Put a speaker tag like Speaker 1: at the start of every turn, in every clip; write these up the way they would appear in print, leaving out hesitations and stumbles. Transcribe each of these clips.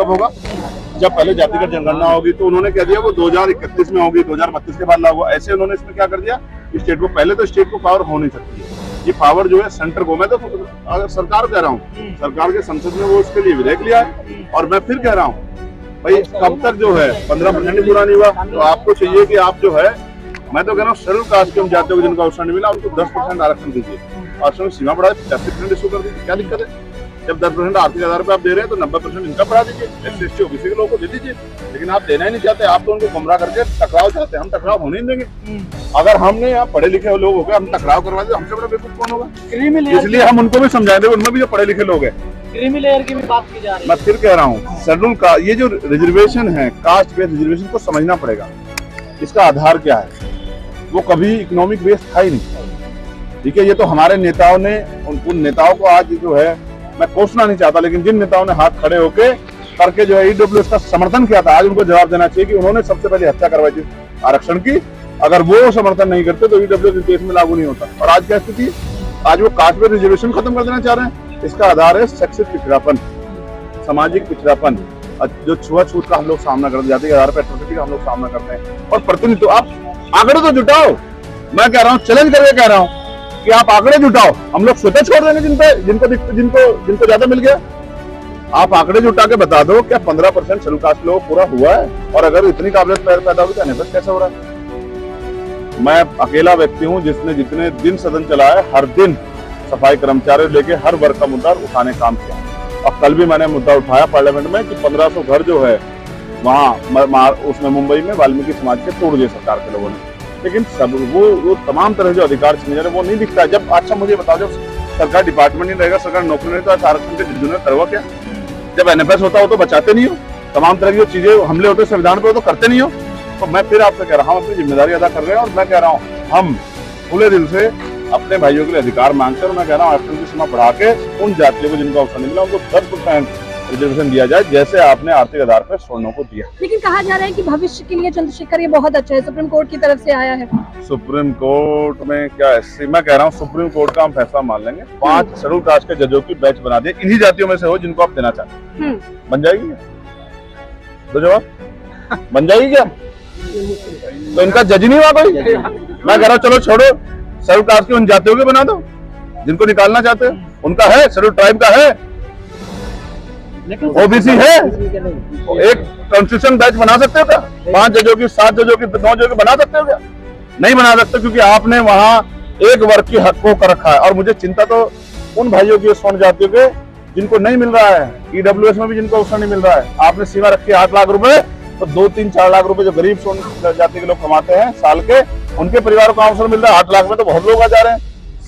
Speaker 1: कब होगा? जब पहले जातिगत जनगणना होगी। तो उन्होंने कह दिया वो 2031 में होगी, 2032 के बाद लागू। ऐसे उन्होंने इसमें क्या कर दिया, स्टेट को पहले तो स्टेट को पावर हो नहीं सकती है, ये पावर जो है सेंटर को। मैं तो अगर सरकार कह रहा हूँ, सरकार के संसद में वो उसके लिए विधेयक लिया है। और मैं फिर कह रहा हूँ भाई कब तक जो है 15% पूरा नहीं हुआ, तो आपको चाहिए कि आप जो है, मैं तो कह रहा हूँ शेड्यूल कास्ट के उन जातियों को जिनको अवसर नहीं मिला उनको 10% आरक्षण दीजिए, आरक्षण की सीमा बढ़ाए 85% इशू कर दीजिए। क्या दिक्कत है? जब 10% आर्थिक आधार पर आप दे रहे हैं तो 90% इनका बढ़ा दीजिए, SC OBC के लोगों को दे दीजिए। लेकिन आप देना ही नहीं चाहते, आप तो उनको गुमराह करके टकराव चाहते हैं। हम टकराव होने नहीं देंगे। अगर हमने यहाँ पढ़े लिखे लोग हो गए, हम टकराव करवा दे, हमसे बड़ा बेवकूफ कौन होगा? इसलिए हम उनको भी समझा देंगे, उनमें भी जो पढ़े लिखे लोग हैं।
Speaker 2: क्रीमी लेयर की भी बात की जा रही है।
Speaker 1: मैं फिर कह रहा हूँ शेड्यूल का ये जो रिजर्वेशन है, कास्ट बेस्ड रिजर्वेशन को समझना पड़ेगा। इसका आधार क्या है? वो कभी इकोनॉमिक बेस्ड था ही नहीं। ठीक है, ये तो हमारे नेताओं ने, उन नेताओं को आज जो है मैं कोसना नहीं चाहता, लेकिन जिन नेताओं ने हाथ खड़े होके करके जो है EWS का समर्थन किया था, आज उनको जवाब देना चाहिए कि उन्होंने सबसे पहले हत्या करवाई थी आरक्षण की। अगर वो समर्थन नहीं करते तो EWS इस देश में लागू नहीं होता। और आज क्या स्थिति, आज वो कास्ट बेस्ड रिजर्वेशन खत्म कर देना चाह रहे हैं। इसका आधार है शैक्षिक पिछड़ापन, सामाजिक पिछड़ापन, जो छुआछूत का हम लोग सामना करते, जाति के आधार पर एट्रोसिटी का हम लोग सामना करते हैं। और प्रतिनिधित्व, आप आंकड़े तो जुटाओ। मैं कह रहा हूँ, चैलेंज करके कह रहा हूँ कि आप आंकड़े जुटाओ। हम लोग स्वतः छोड़ देंगे जिनको ज्यादा मिल गया। आप आंकड़े जुटा के बता दो क्या 15% शेड्यूल कास्ट लोग पूरा हुआ है? और अगर इतनी काबिलियत पैदा होगी तो अनिवार्य कैसे हो रहा है? मैं अकेला व्यक्ति हूँ जिसने जितने दिन सदन चलाया है, हर दिन सफाई कर्मचारी लेके हर वर्ग का मुद्दा उठाने काम किया। और कल भी मैंने मुद्दा उठाया पार्लियामेंट में कि 1500 घर जो है वहाँ उसमें मुंबई में वाल्मीकि समाज के तोड़ दिए सरकार के लोगों ने। लेकिन सब वो तमाम तरह जो अधिकार छीने जा रहे वो नहीं दिखता है। जब अच्छा मुझे बताओ, जब सरकार डिपार्टमेंट नहीं रहेगा, सरकार नौकरी नहीं, तो आरक्षण के जिन्होंने करवा क्या? जब NFS होता हो तो बचाते नहीं हो, तमाम तरह की जो चीजें हमले होते संविधान पे तो करते नहीं हो। तो मैं फिर आपसे कह रहा हूँ, अपनी जिम्मेदारी अदा कर रहे हैं। और मैं कह रहा हूँ हम खुले दिल से अपने भाइयों के लिए अधिकार मांगते हैं। और मैं कह रहा हूँ आरक्षण की सीमा बढ़ा के उन जातियों को जिनको अवसर नहीं मिला उनको 10% रिजर्वेशन दिया जाए, जैसे आपने आर्थिक आधार पर स्वर्णों को दिया।
Speaker 3: लेकिन कहा जा रहा है कि भविष्य के लिए चंद्रशेखर ये बहुत अच्छा है, सुप्रीम कोर्ट की तरफ से आया है।
Speaker 1: सुप्रीम कोर्ट में क्या SC, मैं कह रहा हूँ सुप्रीम कोर्ट का हम फैसला मान लेंगे। 5 शेड्यूल कास्ट के जजों की बैच बना दिए, इन्हीं जातियों में से हो जिनको आप देना चाहते हैं। बन जाएगी? दो जवाब, बन जाएगी क्या? तो इनका जज नहीं हुआ कोई? मैं कह रहा हूँ चलो छोड़ो, शेड्यूल कास्ट की उन जातियों के बना दो जिनको निकालना चाहते हैं। उनका है, शेड्यूल ट्राइब का है, OBC है। एक कॉन्स्टिट्यूशन बैच बना सकते हो क्या? 5 जजों की, 7 जजों की, 9 जजों की बना सकते हो क्या? नहीं बना सकते, क्योंकि आपने वहां एक वर्ग की हक को कर रखा है। और मुझे चिंता तो उन भाइयों की, स्वर्ण जातियों के जिनको नहीं मिल रहा है, EWS में भी जिनको अवसर नहीं मिल रहा है। आपने सीमा रखी 8 लाख रुपए, तो 2-3-4 लाख रुपए जो गरीब स्वर्ण जाति के लोग कमाते हैं साल के, उनके परिवारों को अवसर मिल रहा है। 8 लाख में तो बहुत लोग आ जा रहे हैं।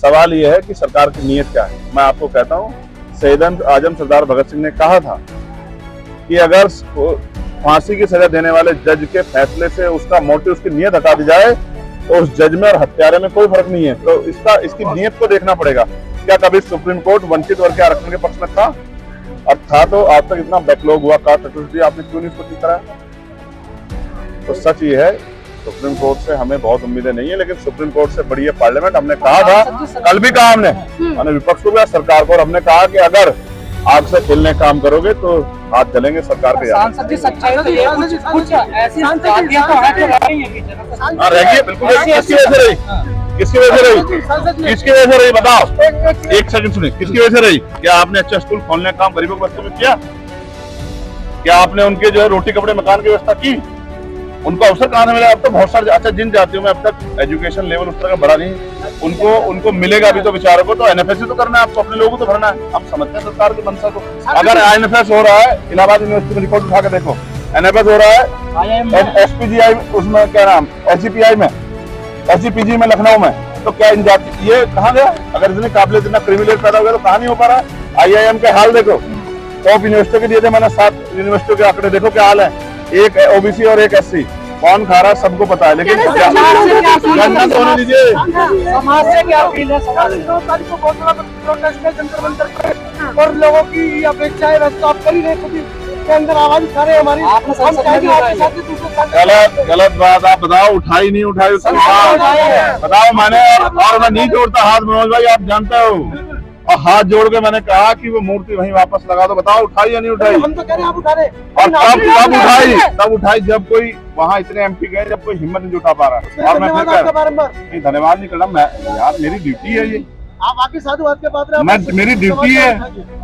Speaker 1: सवाल यह है कि सरकार की नीयत क्या है। मैं आपको कहता हूँ, शहीद आजम सरदार भगत सिंह ने कहा था कि अगर फांसी की सजा देने वाले जज के फैसले से उसका मोटिव, उसकी नीयत हटा दी जाए तो उस जज में और हत्यारे में कोई फर्क नहीं है। तो इसकी नीयत को देखना पड़ेगा। क्या कभी सुप्रीम कोर्ट वंचित वर्ग के आरक्षण के पक्ष में था? अब था तो आज तक इतना बैकलॉग हुआ, कास्ट एट्रोसिटी, आपने क्यों नहीं उसको ठीक कराया? तो सच ये है, सुप्रीम कोर्ट से हमें बहुत उम्मीदें नहीं है, लेकिन सुप्रीम कोर्ट से बड़ी है पार्लियामेंट। हमने कहा था, कल भी कहा हमने विपक्ष को भी, सरकार को, और हमने कहा कि अगर आग से खेलने काम करोगे तो हाथ चलेंगे सरकार के।
Speaker 2: सांसद जी सच्चाई तो ये कुछ ऐसी जातियां तो हैं जो रह रही हैं।
Speaker 1: हाँ रही, बिल्कुल। किसकी वजह से रही? किसकी वजह से रही? किसकी वजह से रही बताओ? एक सेकंड सुनिए, किसकी वजह से रही? क्या आपने अच्छा स्कूल खोलने का काम गरीबों के बच्चों में किया? क्या आपने उनके जो है रोटी कपड़े मकान की व्यवस्था की? उनको अवसर कहाँ से मिला? अब तो बहुत सारे, अच्छा जिन जातियों में अब तक एजुकेशन लेवल उस तरह का बढ़ा नहीं, उनको मिलेगा भी तो बेचारों को। तो NFS ही तो करना है, आपको अपने लोगों को तो भरना है। आप समझते हैं सरकार की मंशा को? अगर NFS हो रहा है, इलाहाबाद यूनिवर्सिटी में रिकॉर्ड उठा के देखो, NFS हो रहा है SPGI, उसमें क्या नाम, SGPI में, SGPG में, लखनऊ में, तो क्या इन जाति ये कहाँ गया? अगर इतनी काबिलियत, इतना क्रिमिनल पैदा हो गया तो कहाँ नहीं हो पा रहा है? IIM के हाल देखो, टॉप यूनिवर्सिटी के दिए थे मैंने, 7 यूनिवर्सिटियों के आंकड़े देखो क्या हाल है। एक OBC और एक SC, कौन खा रहा है सबको पता है। लेकिन जन्नत होने दीजिए।
Speaker 2: समाज से क्या अपील है? समाज 2 तारीख को बहुत बड़ा प्रोटेस्ट है जंतर मंतर पर, और लोगों की अपेक्षाएं वैसे आप कर ही रहे खुद के अंदर आवाज उठा रहे हैं हमारी।
Speaker 1: गलत बात आप बताओ, उठाई नहीं उठाई उसकी बात बताओ। मैंने और मैं नहीं जोड़ता हाथ मनोज भाई, आप जानते हो और हाथ जोड़ के मैंने कहा कि वो मूर्ति वहीं वापस लगा दो। बताओ उठाई या नहीं उठाई?
Speaker 2: हम तो कह रहे हैं आप उठा रहे।
Speaker 1: और तब उठाई जब कोई वहाँ इतने एमपी गए, जब कोई हिम्मत नहीं जुटा पा रहा। और मैं फिर
Speaker 2: धन्यवाद आपका बारंबार।
Speaker 1: नहीं, धन्यवाद नहीं करना मैं यार, मेरी ड्यूटी है ये।
Speaker 2: आप आके साधुवाद के पात्र हैं।
Speaker 1: मैं मेरी ड्यूटी है।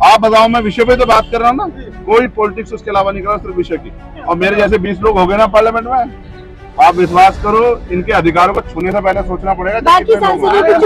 Speaker 1: आप बताओ, मैं विषय पे तो बात कर रहा हूँ ना, कोई पॉलिटिक्स उसके अलावा नहीं कर रहा, सिर्फ विषय की। और मेरे जैसे 20 लोग हो गए ना पार्लियामेंट में, आप विश्वास करो इनके अधिकारों को छूने से पहले सोचना पड़ेगा।
Speaker 3: बाकी सांसदों को